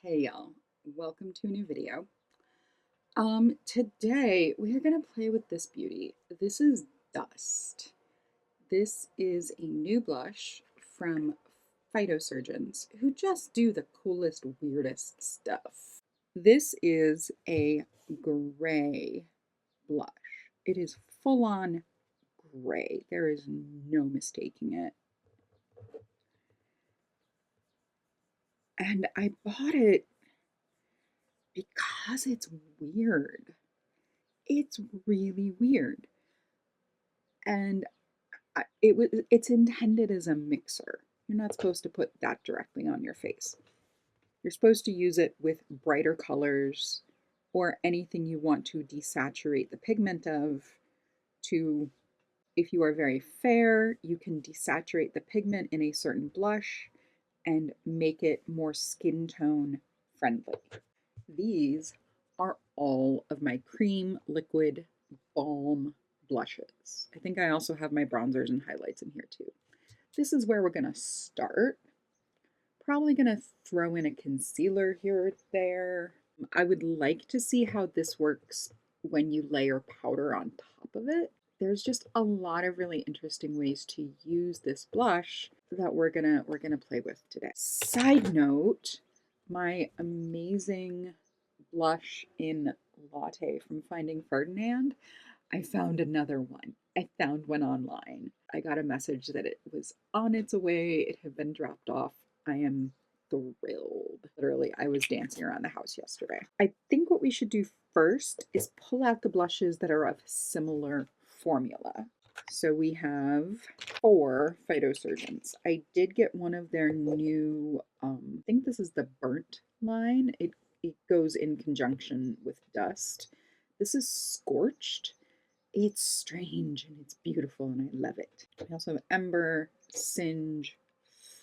Hey y'all, welcome to a new video. Today we're gonna play with this beauty. This is Dust. This is a new blush from Phytosurgence, who just do the coolest, weirdest stuff. This is a gray blush. It is full on gray. There is no mistaking it. And I bought it because it's weird. It's really weird. And it's intended as a mixer. You're not supposed to put that directly on your face. You're supposed to use it with brighter colors or anything you want to desaturate the pigment of. To If you are very fair, you can desaturate the pigment in a certain blush and make it more skin tone friendly. These are all of my cream liquid balm blushes. I think I also have my bronzers and highlights in here too. This is where we're going to start. Probably going to throw in a concealer here or there. I would like to see how this works when you layer powder on top of it. There's just a lot of really interesting ways to use this blush that we're gonna play with today. Side note, my amazing blush in Latte from Finding Ferdinand, I found another one. I found one online. I got a message that it was on its way. It had been dropped off. I am thrilled. Literally, I was dancing around the house yesterday. I think what we should do first is pull out the blushes that are of similar formula. So we have 4 Phytosurgence. I did get one of their new, I think this is the burnt line. It goes in conjunction with Dust. This is Scorched. It's strange and it's beautiful and I love it. We also have Ember, Singe,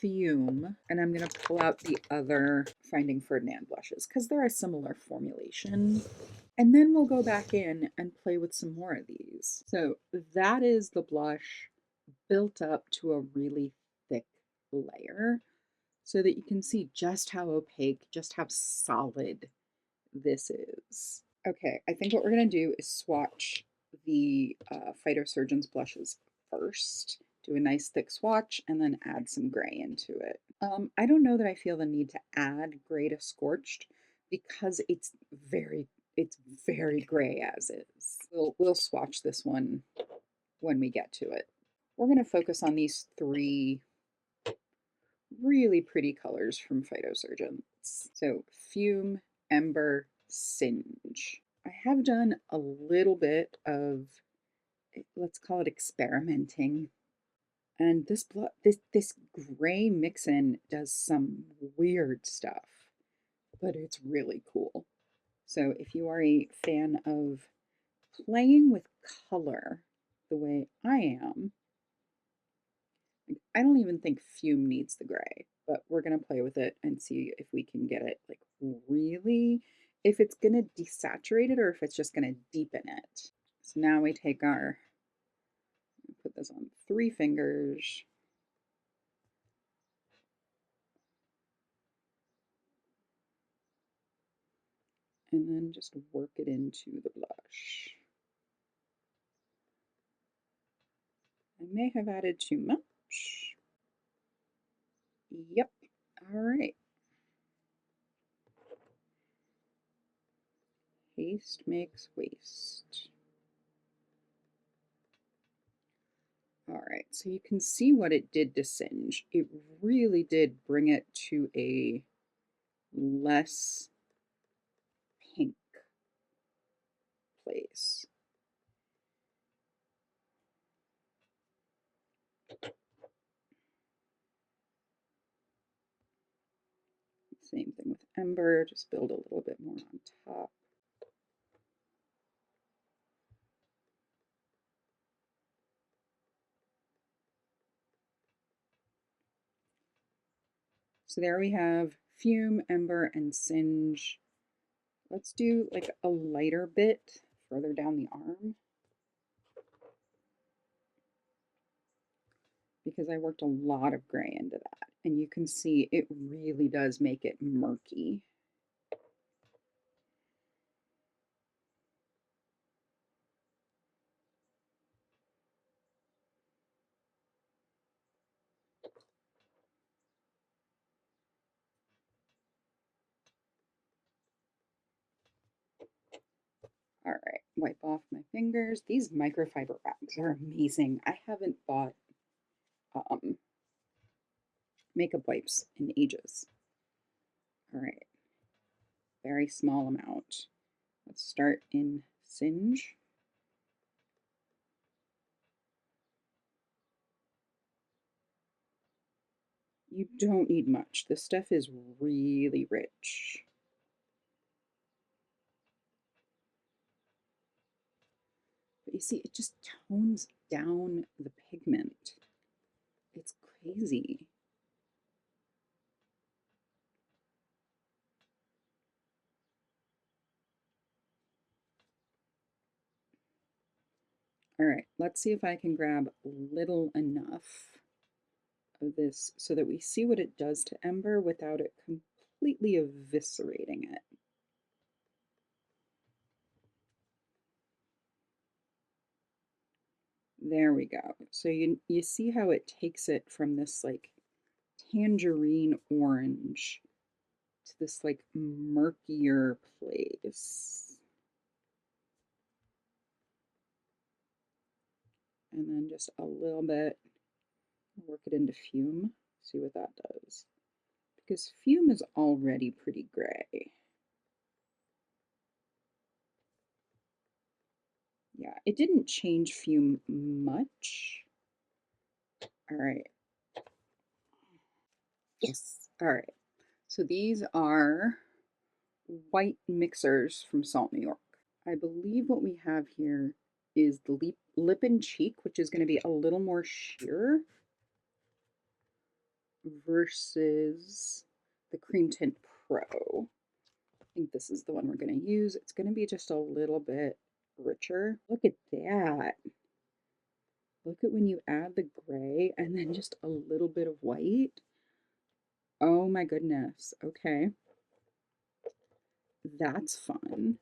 Fume, and I'm going to pull out the other Finding Ferdinand blushes because they're a similar formulation. And then we'll go back in and play with some more of these. So that is the blush built up to a really thick layer so that you can see just how opaque, just how solid this is. Okay, I think what we're going to do is swatch the Phytosurgence blushes first. Do a nice thick swatch and then add some gray into it. I don't know that I feel the need to add gray to Scorched because it's very gray as is. We'll swatch this one when we get to it. We're going to focus on these 3 really pretty colors from Phytosurgence. So Fume, Ember, Singe. I have done a little bit of, let's call it experimenting. And this gray mix-in does some weird stuff, but it's really cool. So if you are a fan of playing with color the way I am, I don't even think Fume needs the gray, but we're going to play with it and see if we can get it like really, if it's going to desaturate it or if it's just going to deepen it. So now we take our, put this on 3 fingers. And then just work it into the blush. I may have added too much. Yep. All right. Haste makes waste. All right, so you can see what it did to Singe. It really did bring it to a less pink place. Same thing with Ember, just build a little bit more on top. So there we have Fume, Ember, and Singe. Let's do like a lighter bit further down the arm, because I worked a lot of gray into that. And you can see it really does make it murky. All right, wipe off my fingers. These microfiber rags are amazing. I haven't bought um, makeup wipes in ages. All right, very small amount. Let's start in Singe. You don't need much. This stuff is really rich. But you see, it just tones down the pigment. It's crazy. All right, let's see if I can grab little enough of this so that we see what it does to Ember without it completely eviscerating it. There we go. So you see how it takes it from this like tangerine orange to this like murkier place. And then just a little bit, work it into fume, see what that does. Because fume is already pretty gray. Yeah, it didn't change fume much. All right. Yes. All right. So these are white mixers from Salt, New York. I believe what we have here is the lip and cheek, which is going to be a little more sheer versus the Cream Tint Pro. I think this is the one we're going to use. It's going to be just a little bit richer. Look at that. Look at when you add the gray and then just a little bit of white. Oh my goodness. Okay. That's fun.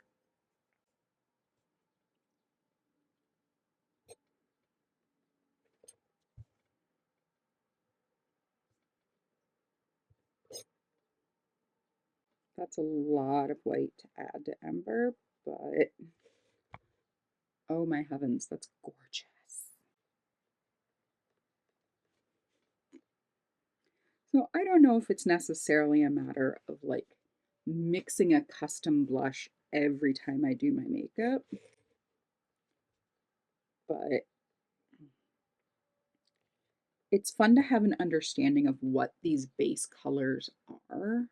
That's a lot of white to add to Ember, but oh my heavens, that's gorgeous. So I don't know if it's necessarily a matter of like mixing a custom blush every time I do my makeup, but it's fun to have an understanding of what these base colors are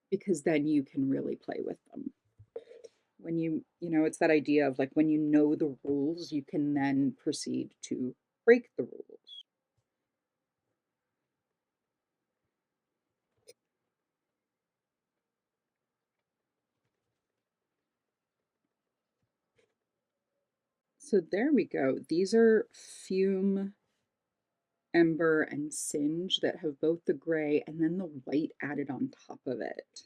because then you can really play with them. When it's that idea of like when you know the rules, you can then proceed to break the rules. So there we go. These are Fume, Ember, and Singe that have both the gray and then the white added on top of it.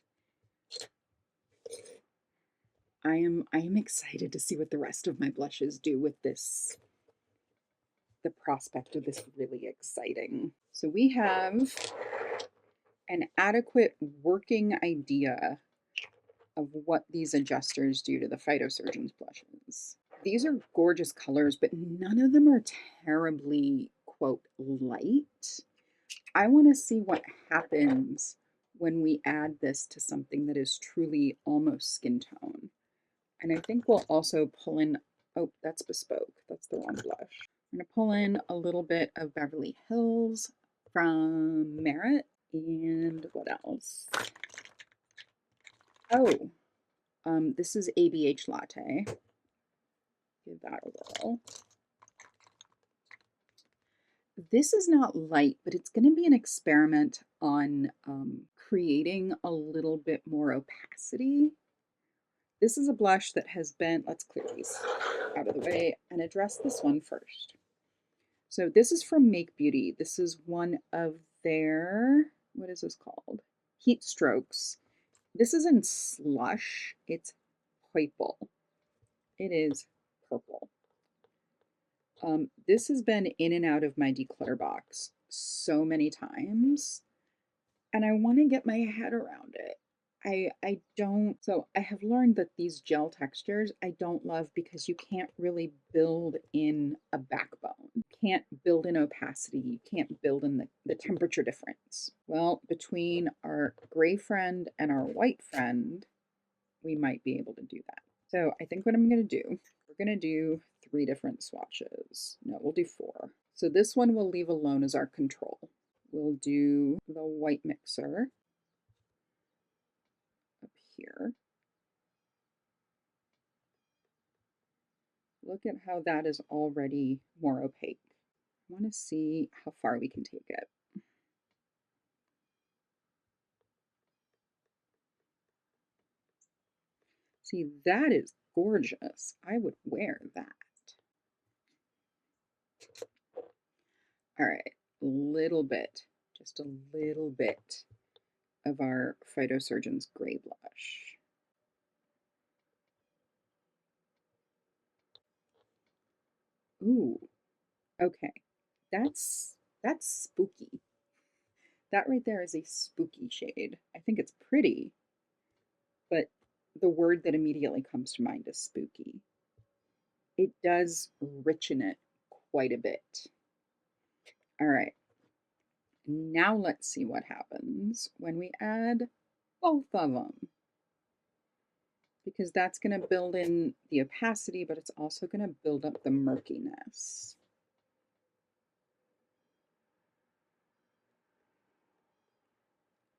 I am excited to see what the rest of my blushes do with this. The prospect of this really exciting. So we have an adequate working idea of what these adjusters do to the Phytosurgence blushes. These are gorgeous colors, but none of them are terribly, quote, light. I want to see what happens when we add this to something that is truly almost skin tone. And I think we'll also pull in, oh, that's Bespoke. That's the wrong blush. I'm going to pull in a little bit of Beverly Hills from Merit. And what else? Oh, this is ABH Latte. Give that a whirl. This is not light, but it's going to be an experiment on creating a little bit more opacity. This is a blush that has been, let's clear these out of the way and address this one first. So this is from Make Beauty. This is one of their, what is this called? Heat Strokes. This is in Slush. It's purple. It is purple. This has been in and out of my declutter box so many times, and I want to get my head around it. I don't, so I have learned that these gel textures I don't love because you can't really build in a backbone. You can't build in opacity. You can't build in the temperature difference. Well, between our gray friend and our white friend, we might be able to do that. So I think what I'm going to do, we're going to do 3 different swatches. No, we'll do 4. So this one we'll leave alone as our control. We'll do the white mixer up here. Look at how that is already more opaque. I want to see how far we can take it. See, that is gorgeous. I would wear that. All right, little bit, just a little bit of our Phytosurgence gray blush. Ooh, okay. That's spooky. That right there is a spooky shade. I think it's pretty, but the word that immediately comes to mind is spooky. It does richen it quite a bit. All right. Now let's see what happens when we add both of them. Because that's going to build in the opacity, but it's also going to build up the murkiness.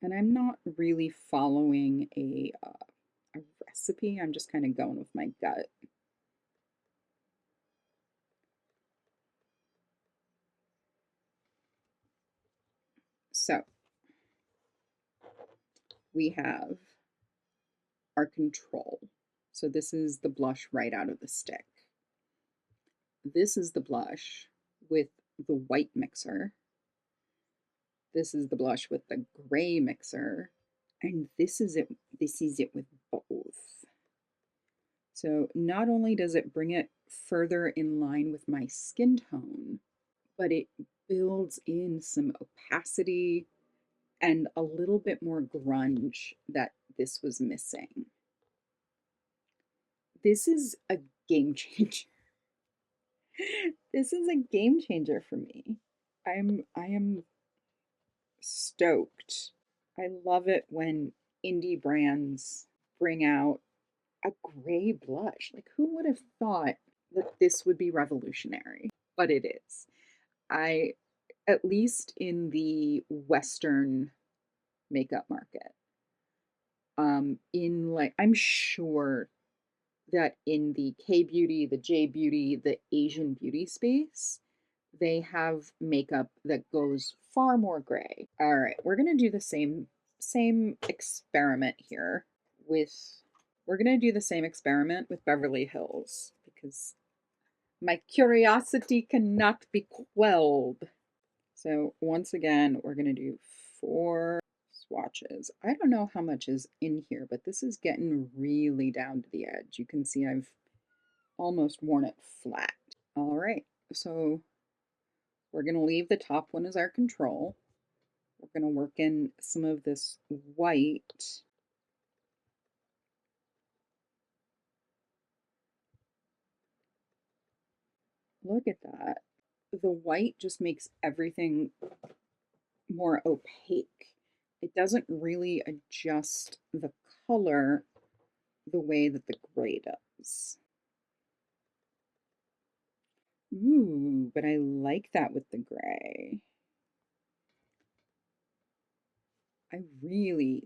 And I'm not really following a recipe. I'm just kind of going with my gut. So we have our control. So this is the blush right out of the stick. This is the blush with the white mixer. This is the blush with the gray mixer. And this is it with both. So not only does it bring it further in line with my skin tone, but it builds in some opacity and a little bit more grunge that this was missing. This is a game changer. This is a game changer for me. I am stoked. I love it when indie brands bring out a gray blush. Like, who would have thought that this would be revolutionary? But it is. I, at least in the Western makeup market, in like, I'm sure that in the K beauty, the J beauty, the Asian beauty space, they have makeup that goes far more gray. All right, we're gonna do the same experiment here with, we're gonna do the same experiment with Beverly Hills because my curiosity cannot be quelled. So once again, we're gonna do 4 swatches. I don't know how much is in here, but this is getting really down to the edge. You can see I've almost worn it flat. All right, so we're going to leave the top one as our control. We're going to work in some of this white. Look at that. The white just makes everything more opaque. It doesn't really adjust the color the way that the gray does. Ooh, but I like that with the gray.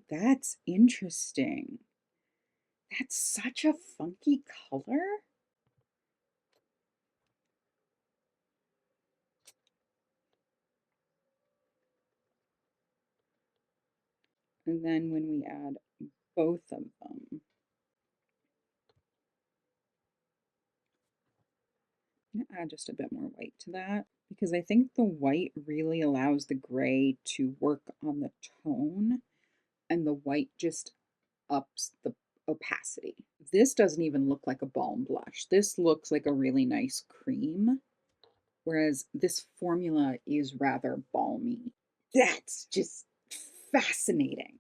That's interesting. That's such a funky color. And then when we add both of them, I'm gonna add just a bit more white to that because I think the white really allows the gray to work on the tone and the white just ups the opacity. This doesn't even look like a balm blush. This looks like a really nice cream, whereas this formula is rather balmy. That's just fascinating.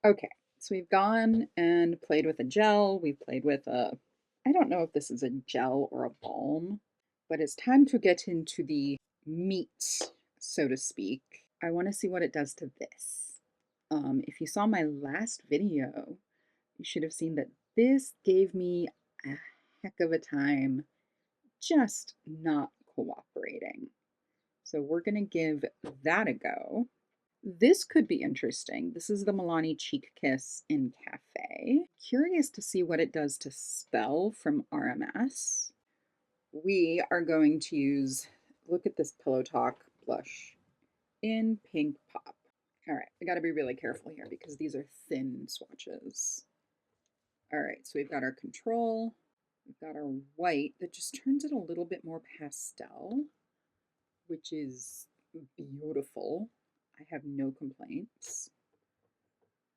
Okay, So we've gone and played with a gel. We've played with I don't know if this is a gel or a balm, but it's time to get into the meat, so to speak. I want to see what it does to this. If you saw my last video, you should have seen that this gave me a heck of a time just not cooperating. So we're going to give that a go. This could be interesting. This is the Milani Cheek Kiss in Cafe. Curious to see what it does to spell from RMS. We are going to use, look at this Pillow Talk blush in Pink Pop. All right, I gotta be really careful here because these are thin swatches. All right, so we've got our control, we've got our white that just turns it a little bit more pastel, which is beautiful. I have no complaints.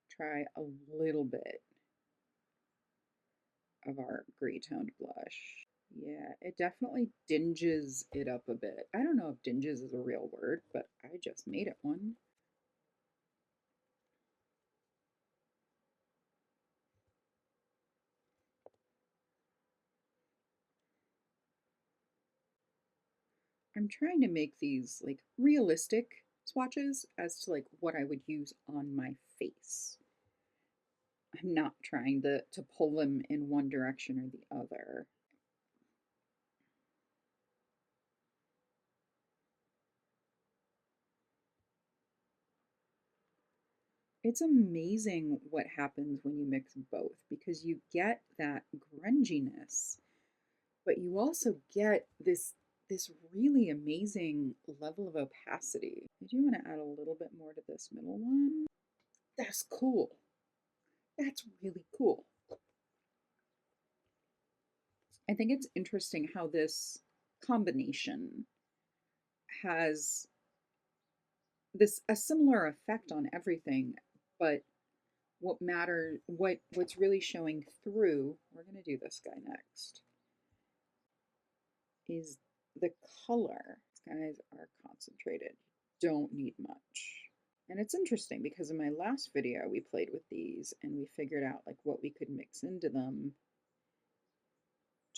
Try a little bit of our gray toned blush. Yeah, it definitely dinges it up a bit. I don't know if dinges is a real word, but I just made it one. I'm trying to make these like realistic swatches as to like what I would use on my face. I'm not trying to pull them in one direction or the other. It's amazing what happens when you mix both because you get that grunginess, but you also get this really amazing level of opacity. I do want to add a little bit more to this middle one. That's cool. That's really cool. I think it's interesting how this combination has this a similar effect on everything, but what's really showing through, we're going to do this guy next, is the color. These guys are concentrated. Don't need much. And it's interesting because in my last video we played with these and we figured out like what we could mix into them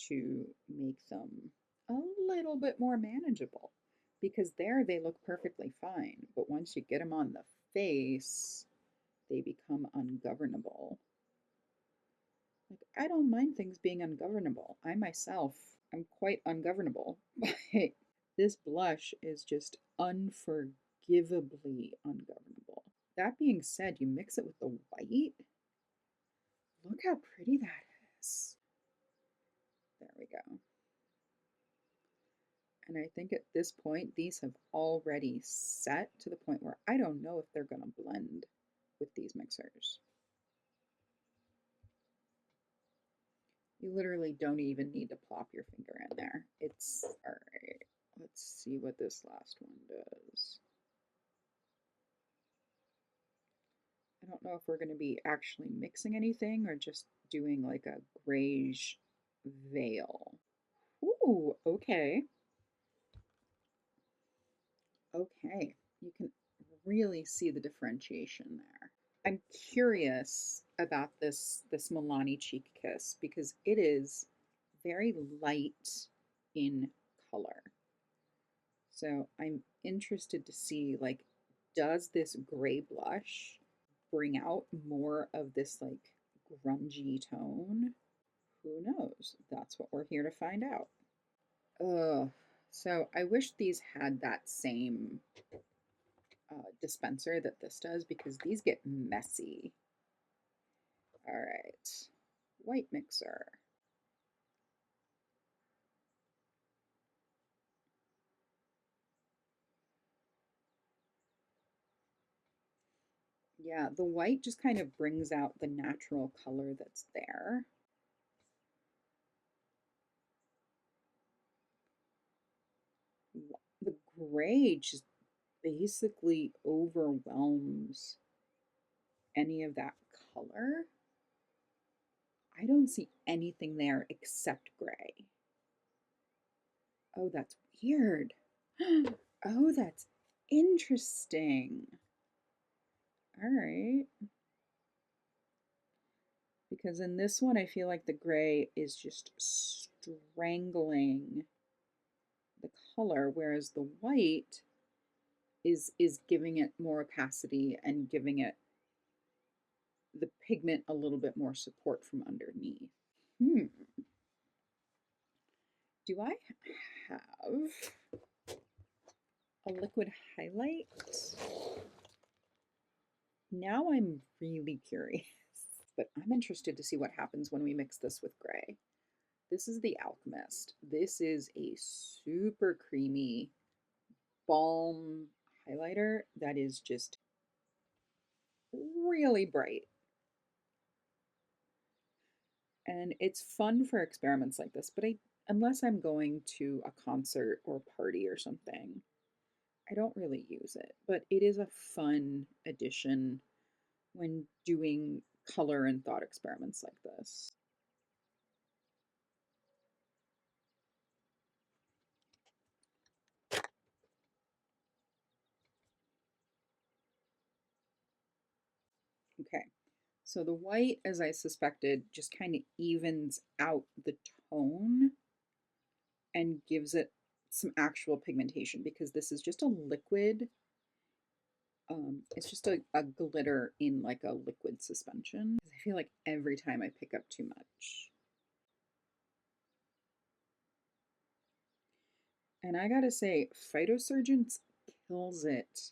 to make them a little bit more manageable, because there they look perfectly fine, but once you get them on the face, they become ungovernable. Like, I don't mind things being ungovernable. I myself am quite ungovernable, but this blush is just unforgivably ungovernable. That being said, you mix it with the white. Look how pretty that is. There we go. And I think at this point, these have already set to the point where I don't know if they're going to blend with these mixers. You literally don't even need to plop your finger in there. It's all right. Let's see what this last one does. I don't know if we're going to be actually mixing anything or just doing like a grayish veil. Ooh, okay. Okay, you can really see the differentiation there. I'm curious about this Milani Cheek Kiss because it is very light in color. So I'm interested to see, like, does this gray blush bring out more of this like grungy tone? Who knows? That's what we're here to find out. So I wish these had that same dispenser that this does because these get messy. All right, white mixer. Yeah, the white just kind of brings out the natural color that's there. The gray just basically overwhelms any of that color. I don't see anything there except gray. Oh, that's weird. Oh, that's interesting. All right. Because in this one, I feel like the gray is just strangling the color, whereas the white is giving it more opacity and giving it the pigment a little bit more support from underneath. Do I have a liquid highlight? Now I'm really curious, but I'm interested to see what happens when we mix this with gray. This is the Alchemist. This is a super creamy balm highlighter that is just really bright. And it's fun for experiments like this, but unless I'm going to a concert or party or something, I don't really use it. But it is a fun addition when doing color and thought experiments like this. Okay, so the white, as I suspected, just kind of evens out the tone and gives it some actual pigmentation because this is just a liquid. It's just a glitter in like a liquid suspension. I feel like every time I pick up too much. And I gotta say, Phytosurgence kills it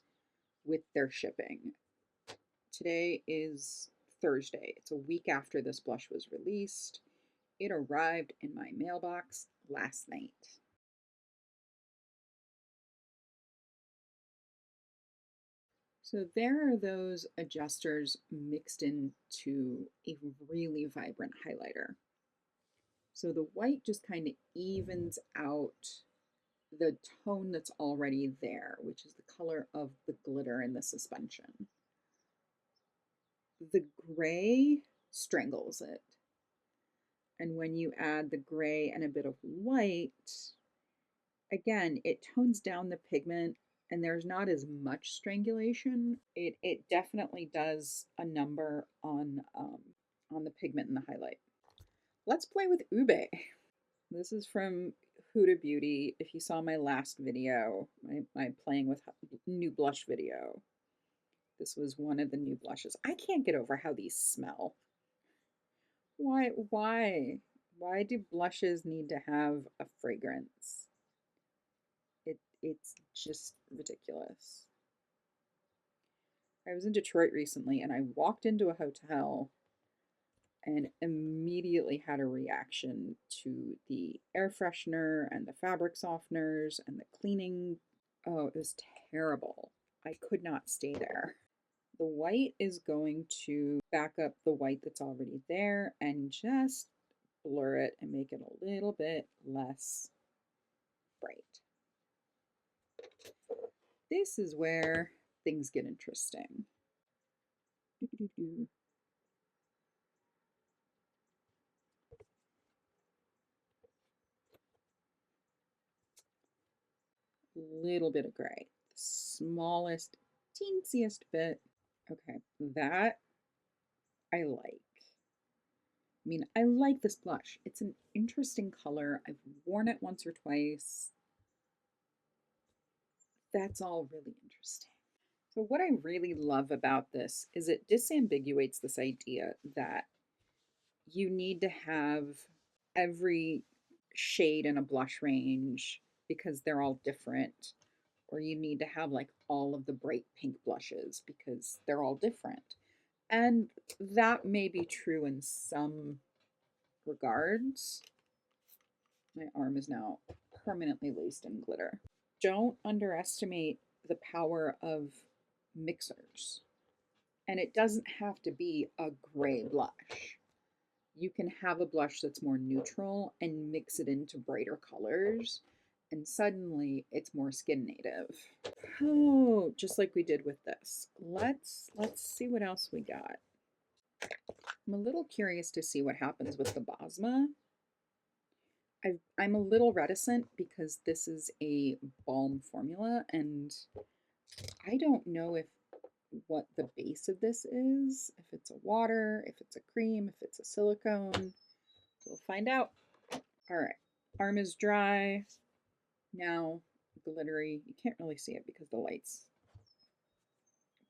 with their shipping. Today is Thursday. It's a week after this blush was released. It arrived in my mailbox last night. So there are those adjusters mixed into a really vibrant highlighter. So the white just kind of evens out the tone that's already there, which is the color of the glitter in the suspension. The gray strangles it. And when you add the gray and a bit of white, again, it tones down the pigment and there's not as much strangulation. It definitely does a number on the pigment and the highlight. Let's play with ube. This is from Huda Beauty. If you saw my last video, my playing with new blush video, this was one of the new blushes. I can't get over how these smell. Why do blushes need to have a fragrance? It's just ridiculous. I was in Detroit recently and I walked into a hotel and immediately had a reaction to the air freshener and the fabric softeners and the cleaning. Oh, it was terrible. I could not stay there. The white is going to back up the white that's already there and just blur it and make it a little bit less bright. This is where things get interesting. Little bit of gray, the smallest, teensiest bit. Okay, that I like. I mean, I like this blush. It's an interesting color. I've worn it once or twice. That's all really interesting. So what I really love about this is it disambiguates this idea that you need to have every shade in a blush range because they're all different, or you need to have like all of the bright pink blushes because they're all different. And that may be true in some regards. My arm is now permanently laced in glitter. Don't underestimate the power of mixers. And it doesn't have to be a gray blush. You can have a blush that's more neutral and mix it into brighter colors, and suddenly it's more skin native. Oh, just like we did with this. Let's see what else we got. I'm a little curious to see what happens with the Bosma. I'm a little reticent because this is a balm formula and I don't know if what the base of this is. If it's a water, if it's a cream, if it's a silicone. We'll find out. All right, arm is dry. Now glittery. You can't really see it because the light's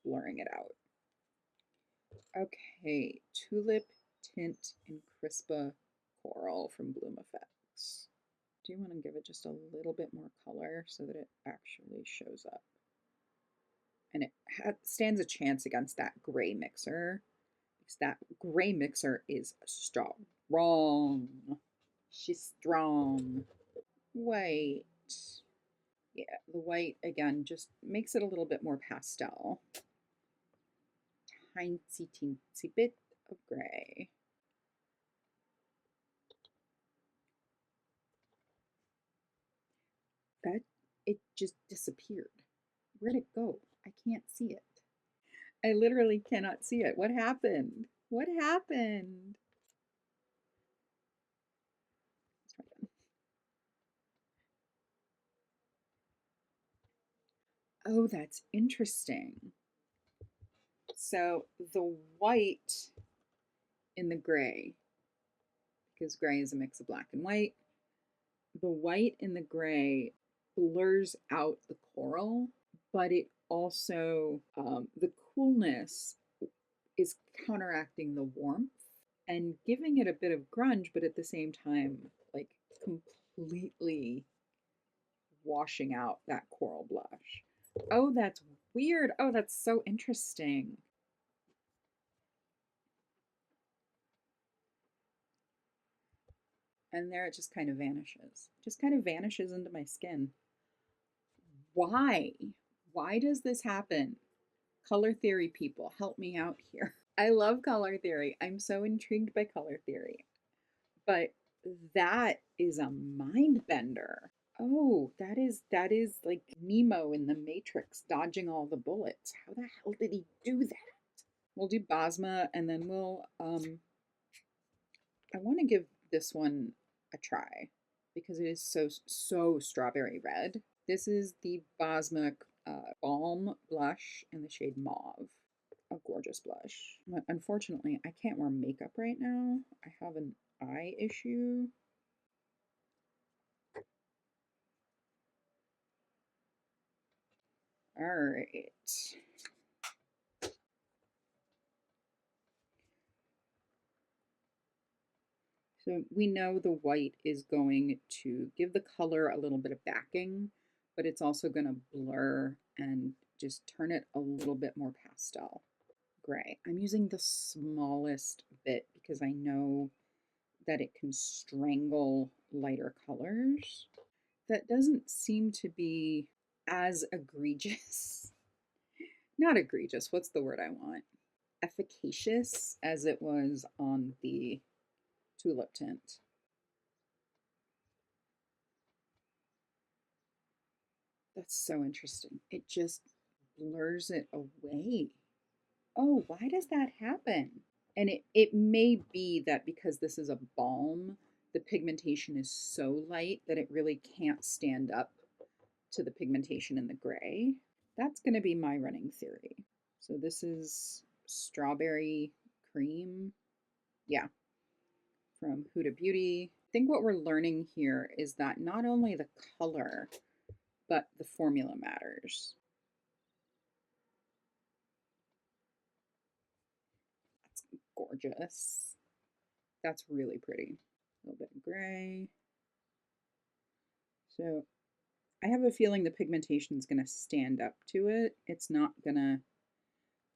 blurring it out. Okay, Tulip Tint and Crispa Coral from Bloom Effects. Do you want to give it just a little bit more color so that it actually shows up? And it stands a chance against that gray mixer, because that gray mixer is strong. She's strong. White. Yeah, the white, again, just makes it a little bit more pastel. Tiny, teensy bit of gray. That, it just disappeared. Where'd it go? I can't see it. I literally cannot see it. What happened? What happened? Let's try again. Oh, that's interesting. So the white in the gray, because gray is a mix of black and white, the white in the gray blurs out the coral, but it also, the coolness is counteracting the warmth and giving it a bit of grunge, but at the same time, like completely washing out that coral blush. Oh, that's weird. Oh, that's so interesting. And there it just kind of vanishes. Just kind of vanishes into my skin. Why? Why does this happen? Color theory people, help me out here. I love color theory. I'm so intrigued by color theory. But that is a mind bender. Oh, that is like Nemo in the Matrix dodging all the bullets. How the hell did he do that? We'll do Bosma and then we'll I want to give this one a try because it is so strawberry red. This is the Bosma Balm blush in the shade Mauve. A gorgeous blush. Unfortunately, I can't wear makeup right now. I have an eye issue. All right. So we know the white is going to give the color a little bit of backing, but it's also going to blur and just turn it a little bit more pastel gray. I'm using the smallest bit because I know that it can strangle lighter colors. That doesn't seem to be as egregious. Not egregious, what's the word I want? Efficacious as it was on the tulip tint. That's so interesting. It just blurs it away. Oh, why does that happen? And it may be that because this is a balm, the pigmentation is so light that it really can't stand up to the pigmentation in the gray. That's going to be my running theory. So this is strawberry cream. Yeah, from Huda Beauty. I think what we're learning here is that not only the color, but the formula matters. That's gorgeous. That's really pretty. A little bit of gray. So I have a feeling the pigmentation is going to stand up to it. It's not going to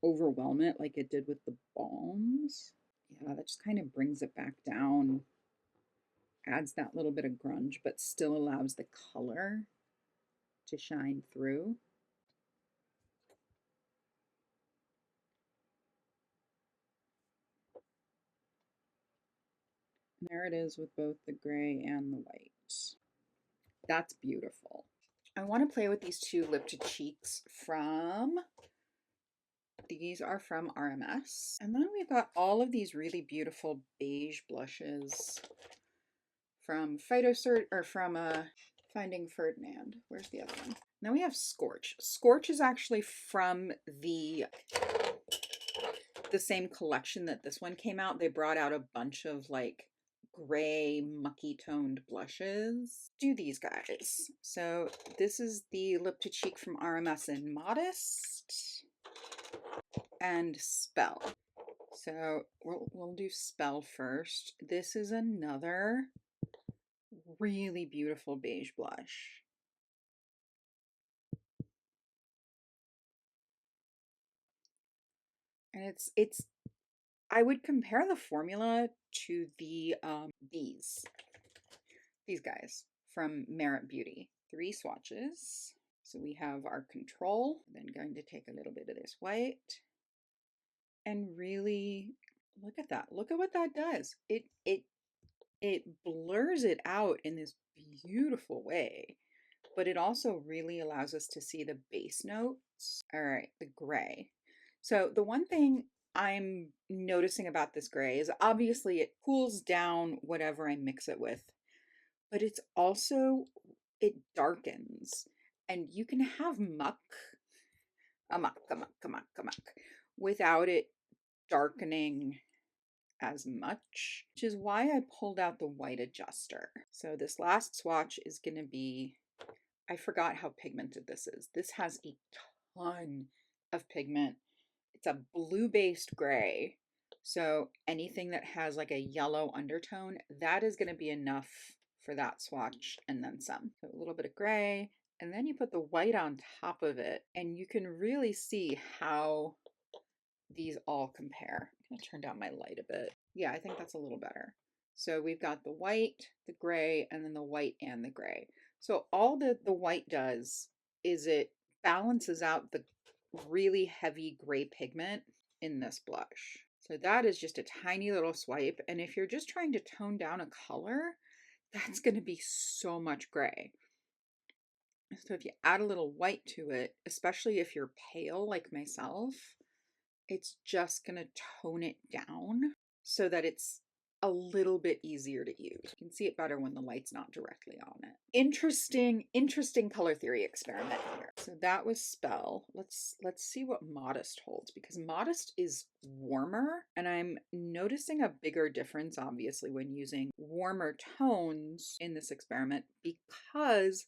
overwhelm it like it did with the balms. Yeah, that just kind of brings it back down, adds that little bit of grunge, but still allows the color to shine through. And there it is with both the gray and the white. That's beautiful. I want to play with these two lip to cheeks from, these are from RMS. And then we've got all of these really beautiful beige blushes from Phytosurgence, or from Finding Ferdinand. Where's the other one? Now we have Scorch. Scorch is actually from the same collection that this one came out. They brought out a bunch of like gray, mucky toned blushes. Do these guys. So this is the Lip to Cheek from RMS in Modest and Spell. So we'll do Spell first. This is another really beautiful beige blush. And it's I would compare the formula to the these guys from Merit Beauty. 3 swatches. So we have our control, then going to take a little bit of this white and really look at that. Look at what that does. It blurs it out in this beautiful way, but it also really allows us to see the base notes. All right, the gray. So the one thing I'm noticing about this gray is obviously it cools down whatever I mix it with, but it's also, it darkens, and you can have muck, without it darkening as much, which is why I pulled out the white adjuster. So this last swatch is going to be, I forgot how pigmented this is. This has a ton of pigment. It's a blue-based gray. So anything that has like a yellow undertone, that is going to be enough for that swatch and then some. So a little bit of gray, and then you put the white on top of it, and you can really see how these all compare. I'm going to turn down my light a bit. Yeah, I think that's a little better. So we've got the white, the gray, and then the white and the gray. So all the white does is it balances out the really heavy gray pigment in this blush. So that is just a tiny little swipe. And if you're just trying to tone down a color, that's going to be so much gray. So if you add a little white to it, especially if you're pale like myself, it's just going to tone it down so that it's a little bit easier to use. You can see it better when the light's not directly on it. Interesting color theory experiment here. So that was Spell. Let's see what Modest holds, because Modest is warmer, and I'm noticing a bigger difference obviously when using warmer tones in this experiment because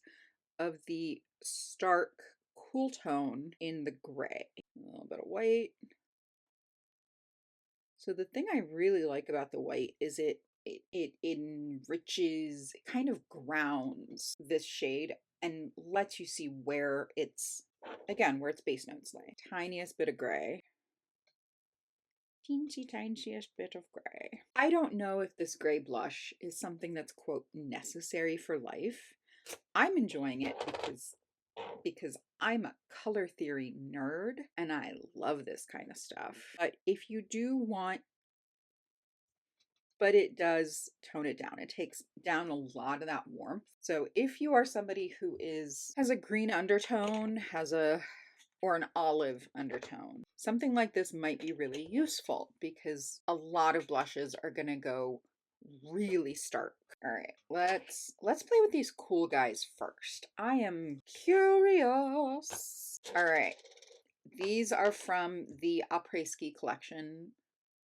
of the stark cool tone in the gray. A little bit of white. So the thing I really like about the white is it enriches, it kind of grounds this shade and lets you see where it's, again, where its base notes lay. Tiniest bit of gray. Tiniest bit of gray. I don't know if this gray blush is something that's, quote, necessary for life. I'm enjoying it because I'm a color theory nerd and I love this kind of stuff. But if you do want, but it does tone it down. It takes down a lot of that warmth. So if you are somebody who has a green undertone, or an olive undertone, something like this might be really useful because a lot of blushes are going to go really stark. All right, let's play with these cool guys first. I am curious. All right, these are from the Après-Ski collection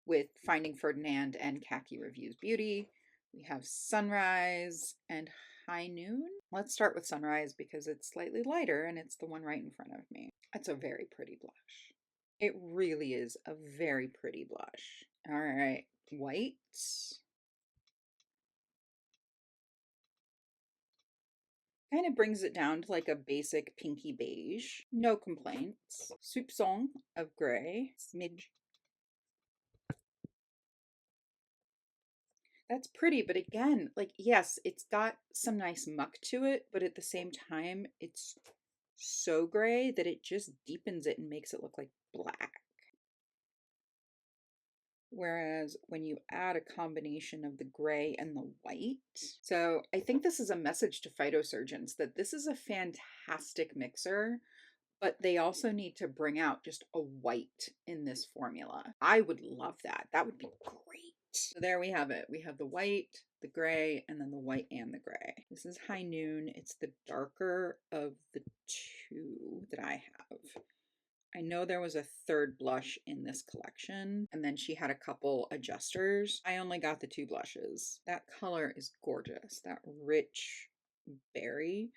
with Finding Ferdinand and Khaki Reviews Beauty. We have Sunrise and High Noon. Let's start with Sunrise because it's slightly lighter and it's the one right in front of me. It's a very pretty blush. It really is a very pretty blush. All right, white. Kind of brings it down to like a basic pinky beige. No complaints. Soupçon of gray. Smidge. That's pretty, but again, like, yes, it's got some nice muck to it, but at the same time, it's so gray that it just deepens it and makes it look like black. Whereas when you add a combination of the gray and the white, so I think this is a message to Phytosurgence that this is a fantastic mixer, but they also need to bring out just a white in this formula. I would love that. That would be great. So there we have it. We have the white, the gray, and then the white and the gray. This is High Noon. It's the darker of the two that I have. I know there was a third blush in this collection, and then she had a couple adjusters. I only got the two blushes. That color is gorgeous, that rich berry.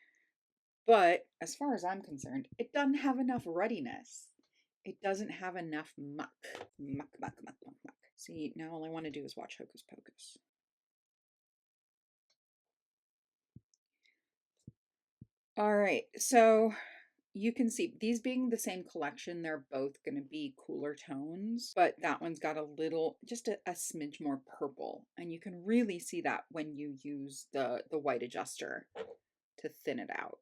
But as far as I'm concerned, it doesn't have enough ruddiness. It doesn't have enough muck. Muck, muck, muck, muck, muck. See, now all I want to do is watch Hocus Pocus. All right, so you can see these being the same collection, they're both going to be cooler tones, but that one's got a little, just a smidge more purple. And you can really see that when you use the white adjuster to thin it out.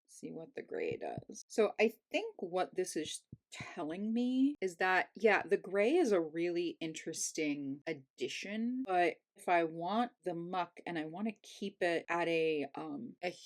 See what the gray does. So I think what this is telling me is that, yeah, the gray is a really interesting addition, but if I want the muck and I want to keep it at a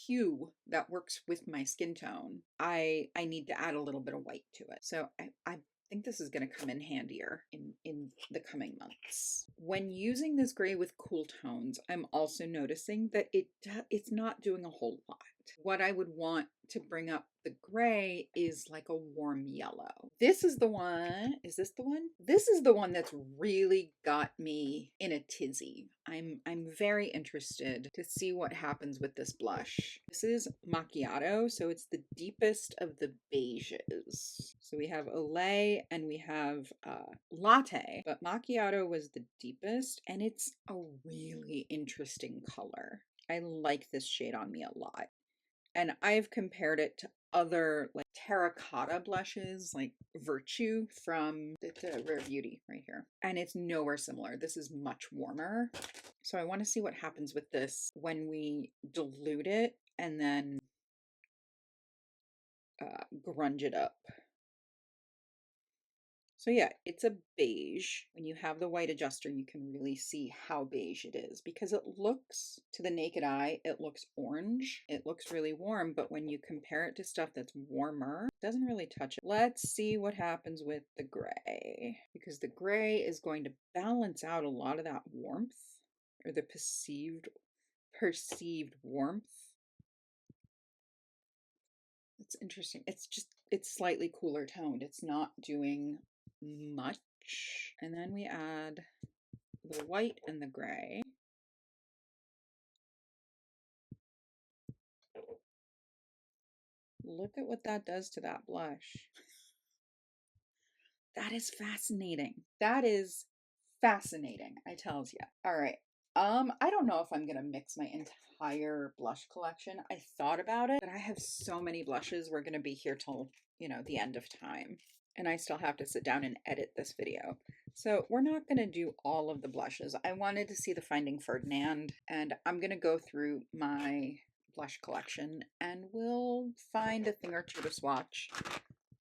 hue that works with my skin tone, I need to add a little bit of white to it. So I think this is going to come in handier in the coming months. When using this gray with cool tones, I'm also noticing that it's not doing a whole lot. What I would want to bring up the gray is like a warm yellow. This is the one. Is this the one? This is the one that's really got me in a tizzy. I'm very interested to see what happens with this blush. This is Macchiato, so it's the deepest of the beiges. So we have Olay and we have Latte, but Macchiato was the deepest, and it's a really interesting color. I like this shade on me a lot. And I've compared it to other like terracotta blushes, like Virtue from Rare Beauty right here. And it's nowhere similar. This is much warmer. So I want to see what happens with this when we dilute it and then grunge it up. So yeah, it's a beige. When you have the white adjuster, you can really see how beige it is because it looks, to the naked eye, it looks orange. It looks really warm, but when you compare it to stuff that's warmer, it doesn't really touch it. Let's see what happens with the gray, because the gray is going to balance out a lot of that warmth, or the perceived warmth. It's interesting. It's slightly cooler toned. It's not doing much. And then we add the white and the gray. Look at what that does to that blush. That is fascinating. That is fascinating, I tells you. All right. I don't know if I'm gonna mix my entire blush collection. I thought about it, but I have so many blushes. We're gonna be here till, the end of time. And I still have to sit down and edit this video. So we're not going to do all of the blushes. I wanted to see the Finding Ferdinand, and I'm going to go through my blush collection and we'll find a thing or two to swatch.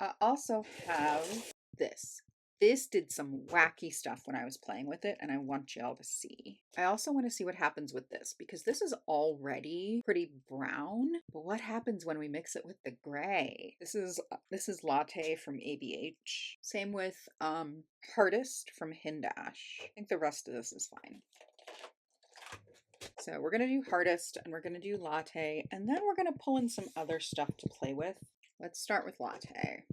I also have this. This did some wacky stuff when I was playing with it, and I want y'all to see. I also want to see what happens with this, because this is already pretty brown, but what happens when we mix it with the gray? This is Latte from ABH. Same with Hardest from Hindash. I think the rest of this is fine. So we're going to do Hardest, and we're going to do Latte, and then we're going to pull in some other stuff to play with. Let's start with Latte.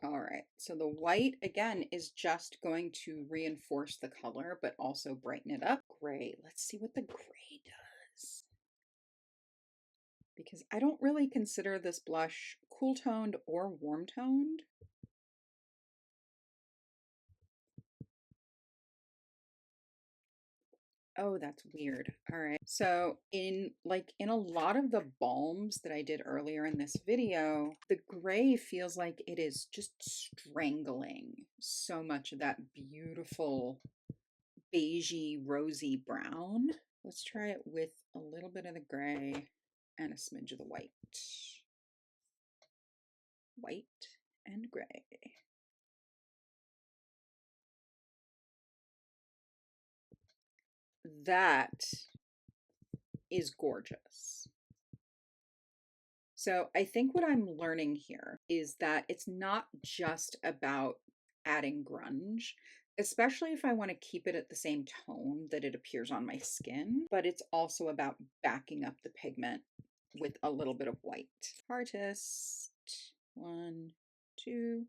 All right, so the white, again, is just going to reinforce the color, but also brighten it up. Gray, let's see what the gray does. Because I don't really consider this blush cool toned or warm toned. Oh, that's weird. All right. So in a lot of the balms that I did earlier in this video, the gray feels like it is just strangling so much of that beautiful beigey, rosy brown. Let's try it with a little bit of the gray and a smidge of the white. White and gray. That is gorgeous. So I think what I'm learning here is that it's not just about adding grunge. especially if I want to keep it at the same tone that it appears on my skin, but it's also about backing up the pigment with a little bit of white. Hardest, 1, 2,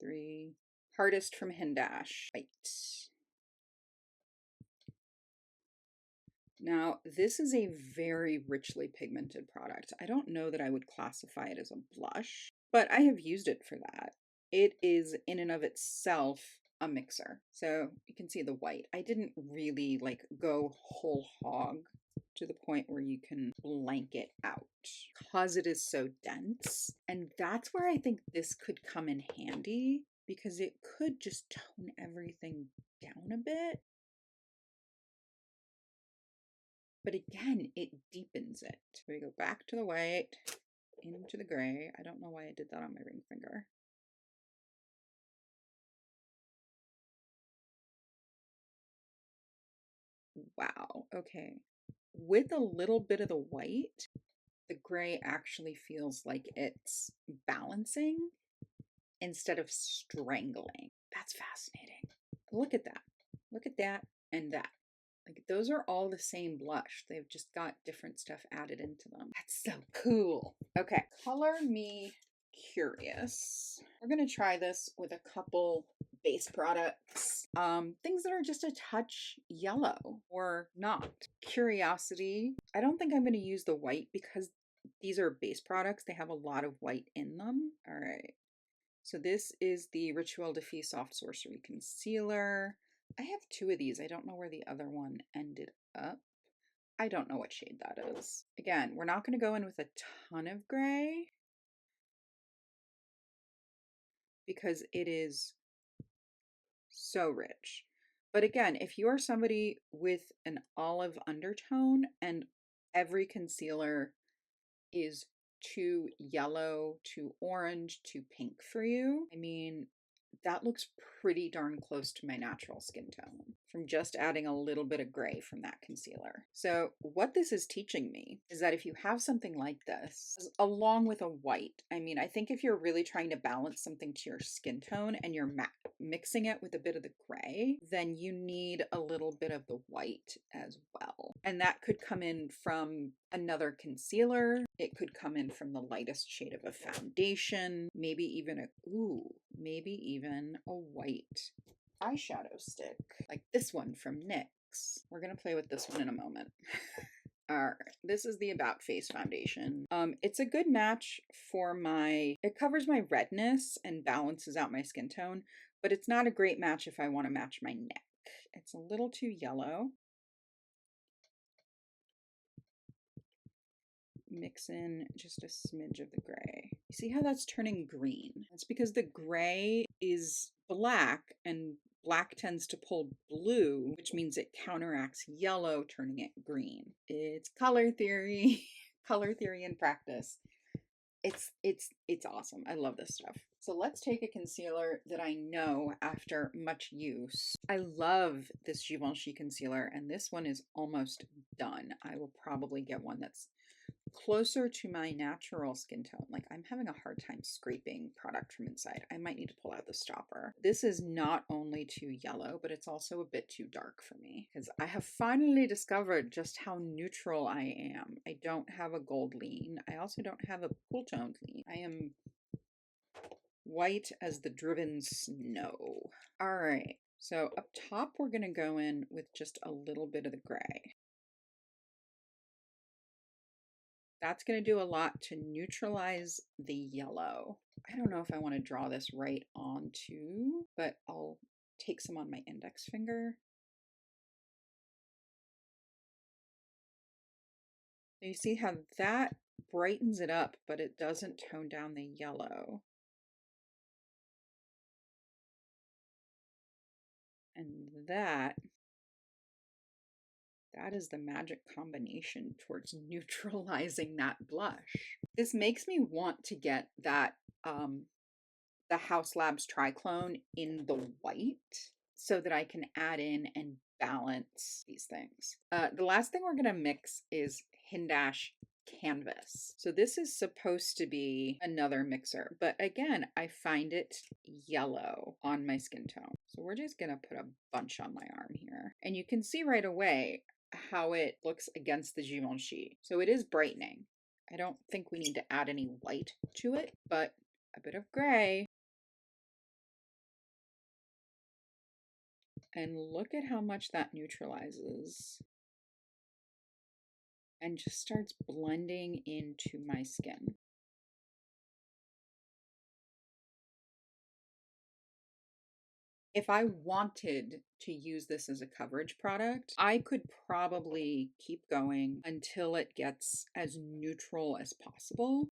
3. Hardest from Hindash, white. Now, this is a very richly pigmented product. I don't know that I would classify it as a blush, but I have used it for that. It is in and of itself a mixer. So you can see the white. I didn't really like go whole hog to the point where you can blank it out because it is so dense. And that's where I think this could come in handy because it could just tone everything down a bit. But again, it deepens it. So we go back to the white, into the gray. I don't know why I did that on my ring finger. Wow, okay. With a little bit of the white, the gray actually feels like it's balancing instead of strangling. That's fascinating. Look at that. Look at that and that. Like those are all the same blush. They've just got different stuff added into them. That's so cool. Okay, color me curious. We're gonna try this with a couple base products. Things that are just a touch yellow or not. Curiosity. I don't think I'm gonna use the white because these are base products. They have a lot of white in them. All right. So this is the Rituel de Fille Soft Sorcery Concealer. I have 2 of these. I don't know where the other one ended up. I don't know what shade that is. Again, we're not going to go in with a ton of gray because it is so rich. But again, if you are somebody with an olive undertone and every concealer is too yellow, too orange, too pink for you, I mean, that looks pretty darn close to my natural skin tone from just adding a little bit of gray from that concealer. So what this is teaching me is that if you have something like this, along with a white, I mean, I think if you're really trying to balance something to your skin tone and you're mixing it with a bit of the gray, then you need a little bit of the white as well. And that could come in from another concealer. It could come in from the lightest shade of a foundation, maybe even a white eyeshadow stick, like this one from NYX. We're gonna play with this one in a moment. All right, this is the About Face foundation. It's a good match for it covers my redness and balances out my skin tone, but it's not a great match if I want to match my neck. It's a little too yellow. Mix in just a smidge of the gray. You see how that's turning green? That's because the gray is black and black tends to pull blue, which means it counteracts yellow, turning it green. It's color theory, color theory in practice. It's awesome. I love this stuff. So let's take a concealer that I know after much use. I love this Givenchy concealer, and this one is almost done. I will probably get one that's closer to my natural skin tone. Like I'm having a hard time scraping product from inside. I might need to pull out the stopper. This is not only too yellow, but it's also a bit too dark for me because I have finally discovered just how neutral I am. I don't have a gold lean. I also don't have a cool toned lean. I am white as the driven snow. All right. So up top, we're going to go in with just a little bit of the gray. That's going to do a lot to neutralize the yellow. I don't know if I want to draw this right onto, but I'll take some on my index finger. You see how that brightens it up, but it doesn't tone down the yellow. And that is the magic combination towards neutralizing that blush. This makes me want to get that the House Labs Triclone in the white so that I can add in and balance these things. The last thing we're going to mix is Hindash canvas. So this is supposed to be another mixer, but again, I find it yellow on my skin tone. So we're just gonna put a bunch on my arm here. And you can see right away how it looks against the Givenchy. So it is brightening. I don't think we need to add any white to it, but a bit of gray. And look at how much that neutralizes and just starts blending into my skin. If I wanted to use this as a coverage product, I could probably keep going until it gets as neutral as possible.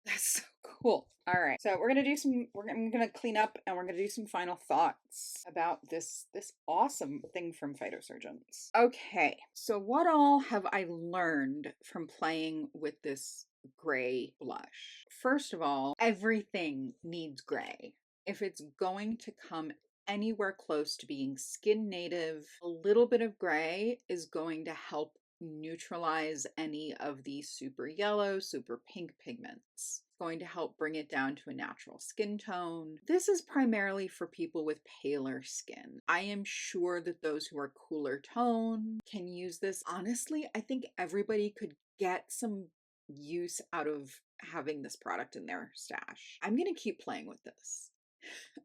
That's so cool. All right. So I'm gonna clean up and we're gonna do some final thoughts about this awesome thing from Phytosurgence. Okay. So what all have I learned from playing with this gray blush? First of all, everything needs gray. If it's going to come anywhere close to being skin native, a little bit of gray is going to help neutralize any of the super yellow, super pink pigments. It's going to help bring it down to a natural skin tone. This is primarily for people with paler skin. I am sure that those who are cooler tone can use this. Honestly, I think everybody could get some use out of having this product in their stash. I'm gonna keep playing with this.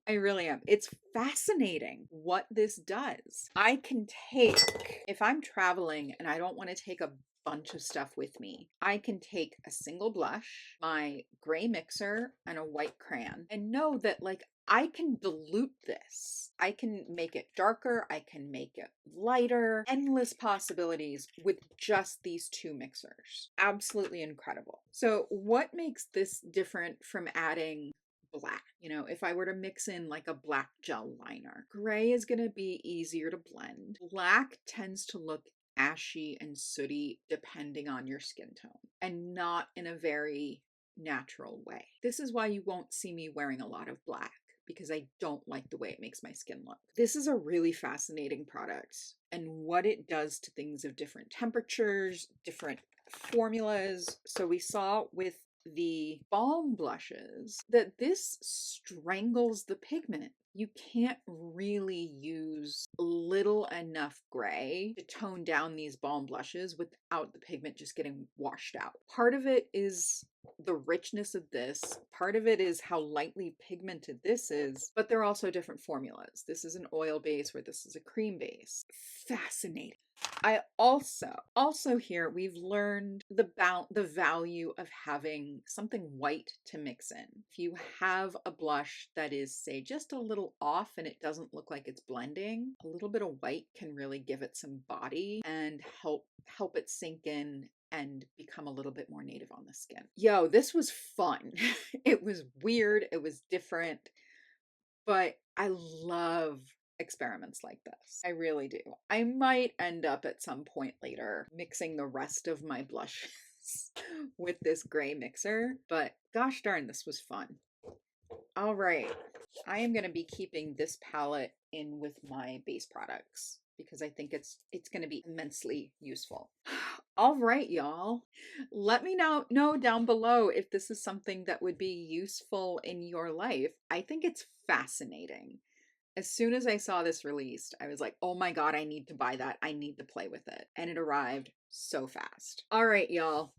I really am. It's fascinating what this does. I can take, if I'm traveling and I don't want to take a bunch of stuff with me, I can take a single blush, my gray mixer, and a white crayon, and know that like I can dilute this. I can make it darker. I can make it lighter. Endless possibilities with just these two mixers. Absolutely incredible. So what makes this different from adding black? You know, if I were to mix in like a black gel liner, gray is going to be easier to blend. Black tends to look ashy and sooty depending on your skin tone and not in a very natural way. This is why you won't see me wearing a lot of black, because I don't like the way it makes my skin look. This is a really fascinating product, and what it does to things of different temperatures, different formulas. So we saw with the balm blushes that this strangles the pigment. You can't really use little enough gray to tone down these balm blushes without the pigment just getting washed out. Part of it is the richness of this, part of it is how lightly pigmented this is, but they're also different formulas. This is an oil base where this is a cream base. Fascinating. I also here we've learned the value of having something white to mix in. If you have a blush that is, say, just a little off and it doesn't look like it's blending, a little bit of white can really give it some body and help it sink in and become a little bit more native on the skin. Yo, this was fun. It was weird, it was different, but I love experiments like this. I really do. I might end up at some point later mixing the rest of my blushes with this gray mixer, but gosh darn, this was fun. All right, I am going to be keeping this palette in with my base products because I think it's going to be immensely useful. All right, y'all. Let me know down below if this is something that would be useful in your life. I think it's fascinating. As soon as I saw this released, I was like, oh my God, I need to buy that. I need to play with it. And it arrived so fast. All right, y'all.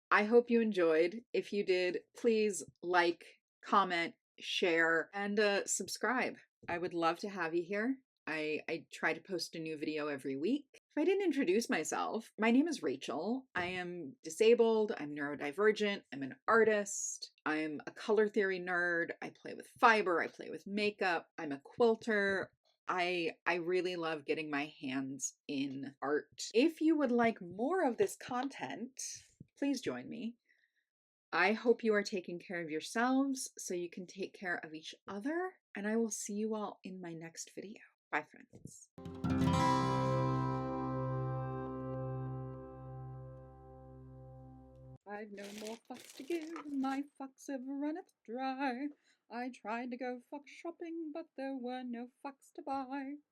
I hope you enjoyed. If you did, please like, comment, share, and subscribe. I would love to have you here. I try to post a new video every week. If I didn't introduce myself, my name is Rachel. I am disabled, I'm neurodivergent, I'm an artist, I'm a color theory nerd, I play with fiber, I play with makeup, I'm a quilter. I really love getting my hands in art. If you would like more of this content, please join me. I hope you are taking care of yourselves so you can take care of each other, and I will see you all in my next video. Bye, friends. I've no more fucks to give, my fucks have runneth dry. I tried to go fuck shopping, but there were no fucks to buy.